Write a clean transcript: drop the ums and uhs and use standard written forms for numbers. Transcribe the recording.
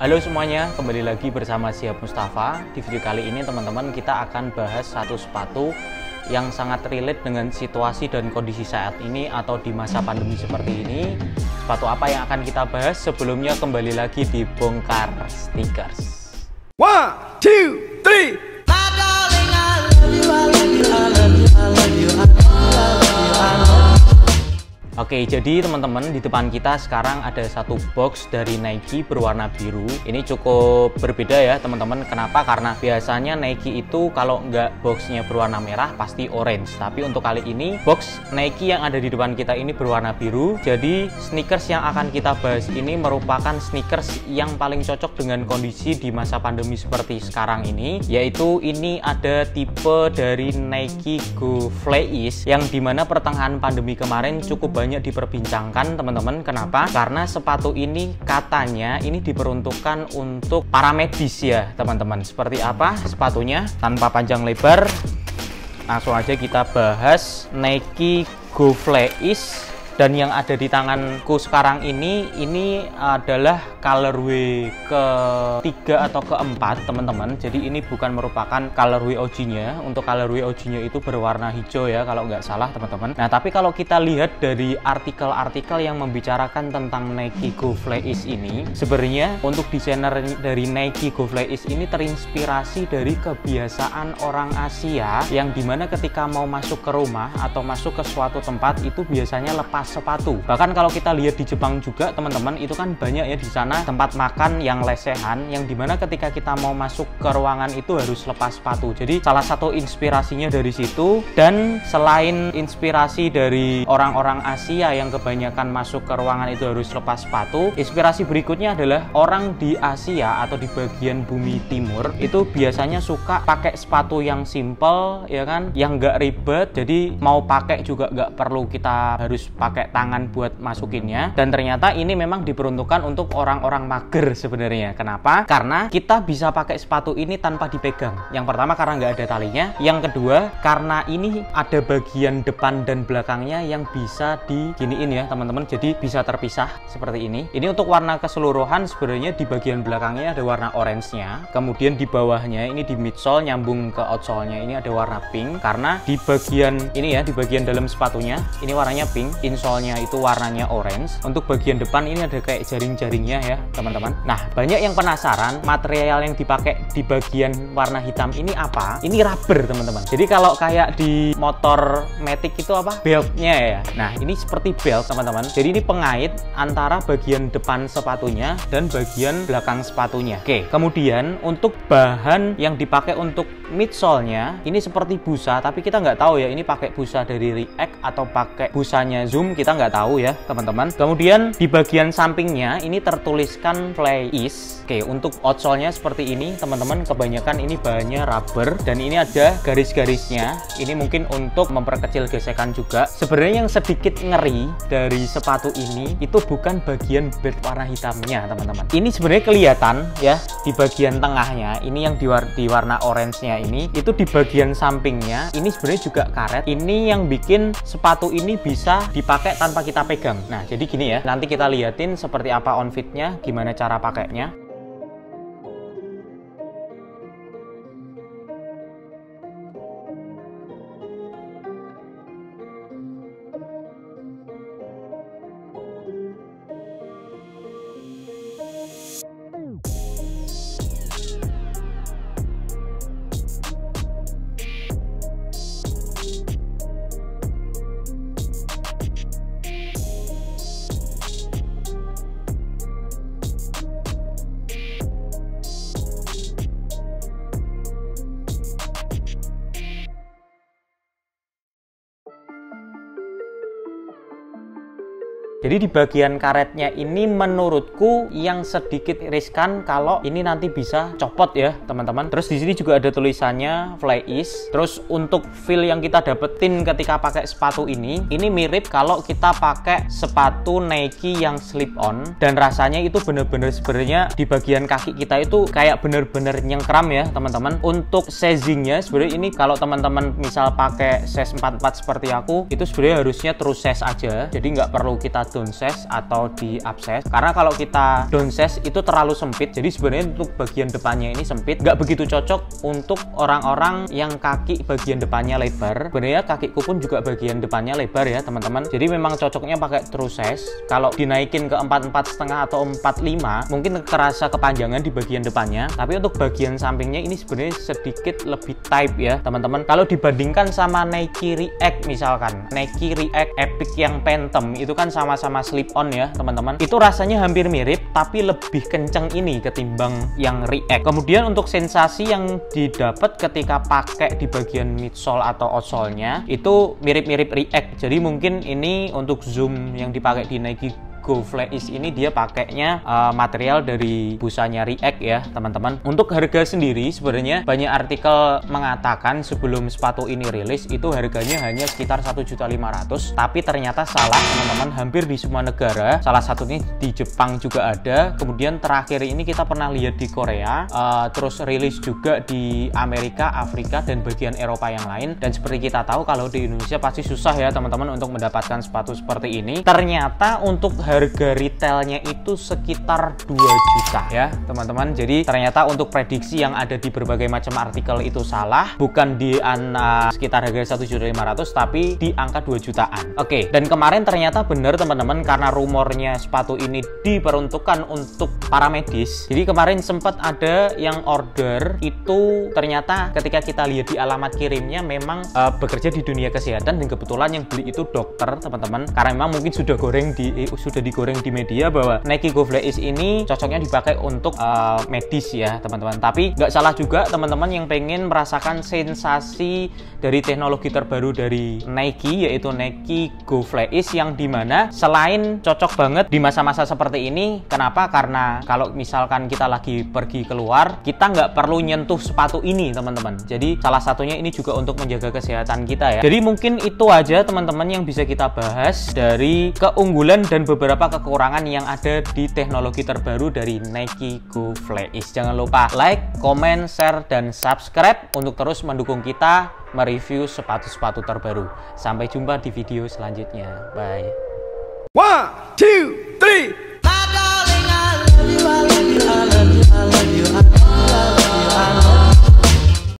Halo semuanya, kembali lagi bersama Syihab Mustafa. Di video kali ini teman-teman kita akan bahas satu sepatu yang sangat relate dengan situasi dan kondisi saat ini atau di masa pandemi seperti ini. Sepatu apa yang akan kita bahas? Sebelumnya kembali lagi di Bongkar Sneakers. 1, 2, 3. Oke, jadi teman-teman di depan kita sekarang ada satu box dari Nike berwarna biru. Ini cukup berbeda ya teman-teman. Kenapa? Karena biasanya Nike itu kalau nggak boxnya berwarna merah pasti orange. Tapi untuk kali ini box Nike yang ada di depan kita ini berwarna biru. Jadi sneakers yang akan kita bahas ini merupakan sneakers yang paling cocok dengan kondisi di masa pandemi seperti sekarang ini. Yaitu ini ada tipe dari Nike Go Fly Ease yang dimana pertengahan pandemi kemarin cukup banyak diperbincangkan teman-teman. Kenapa? Karena sepatu ini katanya ini diperuntukkan untuk para medis ya teman-teman. Seperti apa sepatunya? Tanpa panjang lebar, langsung aja kita bahas Nike Go Fly Ease. Dan yang ada di tanganku sekarang ini adalah colorway ketiga atau keempat teman-teman. Jadi ini bukan merupakan colorway OG-nya. Untuk colorway OG-nya itu berwarna hijau ya kalau nggak salah teman-teman. Nah tapi kalau kita lihat dari artikel-artikel yang membicarakan tentang Nike Go Fly Ease ini, sebenarnya untuk desainer dari Nike Go Fly Ease ini terinspirasi dari kebiasaan orang Asia yang dimana ketika mau masuk ke rumah atau masuk ke suatu tempat itu biasanya lepas sepatu. Bahkan kalau kita lihat di Jepang juga teman-teman, itu kan banyak ya di sana tempat makan yang lesehan yang dimana ketika kita mau masuk ke ruangan itu harus lepas sepatu. Jadi salah satu inspirasinya dari situ. Dan selain inspirasi dari orang-orang Asia yang kebanyakan masuk ke ruangan itu harus lepas sepatu, inspirasi berikutnya adalah orang di Asia atau di bagian bumi timur itu biasanya suka pakai sepatu yang simple ya kan, yang nggak ribet. Jadi mau pakai juga nggak perlu kita harus pakai tangan buat masukinnya. Dan ternyata ini memang diperuntukkan untuk orang-orang mager sebenarnya. Kenapa? Karena kita bisa pakai sepatu ini tanpa dipegang. Yang pertama karena nggak ada talinya. Yang kedua karena ini ada bagian depan dan belakangnya yang bisa diginiin ya teman-teman. Jadi bisa terpisah seperti ini. Ini untuk warna keseluruhan sebenarnya di bagian belakangnya ada warna orange-nya. Kemudian di bawahnya ini di midsole nyambung ke outsole-nya ini ada warna pink. Karena di bagian ini ya, di bagian dalam sepatunya ini warnanya pink. Insolnya itu warnanya orange. Untuk bagian depan ini ada kayak jaring-jaringnya ya teman-teman. Nah banyak yang penasaran material yang dipakai di bagian warna hitam ini apa? Ini rubber teman-teman. Jadi kalau kayak di motor Matic itu apa? Beltnya ya. Nah ini seperti belt teman-teman. Jadi ini pengait antara bagian depan sepatunya dan bagian belakang sepatunya. Oke, kemudian untuk bahan yang dipakai untuk midsole-nya ini seperti busa, tapi kita nggak tahu ya ini pakai busa dari React atau pakai busanya Zoom, kita nggak tahu ya teman-teman. Kemudian di bagian sampingnya ini tertuliskan Fly Ease. Oke, untuk outsole-nya seperti ini teman-teman. Kebanyakan ini bahannya rubber dan ini ada garis-garisnya. Ini mungkin untuk memperkecil gesekan juga. Sebenarnya yang sedikit ngeri dari sepatu ini itu bukan bagian belt warna hitamnya teman-teman. Ini sebenarnya kelihatan ya di bagian tengahnya. Ini yang di warna orange-nya ini, itu di bagian sampingnya ini sebenarnya juga karet. Ini yang bikin sepatu ini bisa dipakai tanpa kita pegang. Nah jadi gini ya, nanti kita liatin seperti apa outfitnya, gimana cara pakainya. Jadi di bagian karetnya ini menurutku yang sedikit riskan kalau ini nanti bisa copot ya teman-teman. Terus di sini juga ada tulisannya Fly Ease. Terus untuk feel yang kita dapetin ketika pakai sepatu ini mirip kalau kita pakai sepatu Nike yang slip on, dan rasanya itu bener-bener sebenarnya di bagian kaki kita itu kayak bener-bener nyengkram ya teman-teman. Untuk sizingnya sebenarnya ini kalau teman-teman misal pakai size 44 seperti aku, itu sebenarnya harusnya terus size aja, jadi nggak perlu kita downsize atau di upsize. Karena kalau kita downsize itu terlalu sempit, jadi sebenarnya untuk bagian depannya ini sempit, nggak begitu cocok untuk orang-orang yang kaki bagian depannya lebar. Sebenarnya kakiku pun juga bagian depannya lebar ya teman-teman, jadi memang cocoknya pakai true size. Kalau dinaikin ke 44,5 atau 45 mungkin terasa kepanjangan di bagian depannya, tapi untuk bagian sampingnya ini sebenarnya sedikit lebih tight ya teman-teman. Kalau dibandingkan sama Nike React, misalkan Nike React Epic yang Phantom itu kan sama-sama slip on ya teman-teman, itu rasanya hampir mirip tapi lebih kenceng ini ketimbang yang React. Kemudian untuk sensasi yang didapat ketika pakai di bagian midsole atau outsole-nya itu mirip-mirip React. Jadi mungkin ini untuk zoom yang dipakai di Nike Go Flex ini dia pakainya material dari busanya React ya teman-teman. Untuk harga sendiri sebenarnya banyak artikel mengatakan sebelum sepatu ini rilis itu harganya hanya sekitar 1.500.000, tapi ternyata salah teman-teman, hampir di semua negara, salah satunya di Jepang juga ada, kemudian terakhir ini kita pernah lihat di Korea, terus rilis juga di Amerika, Afrika, dan bagian Eropa yang lain. Dan seperti kita tahu kalau di Indonesia pasti susah ya teman-teman untuk mendapatkan sepatu seperti ini. Ternyata untuk harga retailnya itu sekitar 2 juta ya teman-teman. Jadi ternyata untuk prediksi yang ada di berbagai macam artikel itu salah, bukan di sekitar harga 1.500.000 tapi di angka 2 jutaan. Oke, dan kemarin ternyata benar teman-teman, karena rumornya sepatu ini diperuntukkan untuk para medis. Jadi kemarin sempat ada yang order itu, ternyata ketika kita lihat di alamat kirimnya memang bekerja di dunia kesehatan, dan kebetulan yang beli itu dokter teman-teman, karena memang mungkin sudah digoreng di media bahwa Nike Go Flex ini cocoknya dipakai untuk medis ya teman-teman. Tapi nggak salah juga teman-teman yang pengen merasakan sensasi dari teknologi terbaru dari Nike, yaitu Nike Go Flex, yang dimana selain cocok banget di masa-masa seperti ini. Kenapa? Karena kalau misalkan kita lagi pergi keluar, kita nggak perlu nyentuh sepatu ini teman-teman. Jadi salah satunya ini juga untuk menjaga kesehatan kita ya. Jadi mungkin itu aja teman-teman yang bisa kita bahas dari keunggulan dan beberapa kekurangan yang ada di teknologi terbaru dari Nike Go Flex. Jangan lupa like, comment, share, dan subscribe untuk terus mendukung kita mereview sepatu-sepatu terbaru. Sampai jumpa di video selanjutnya. Bye. 1, 2, 3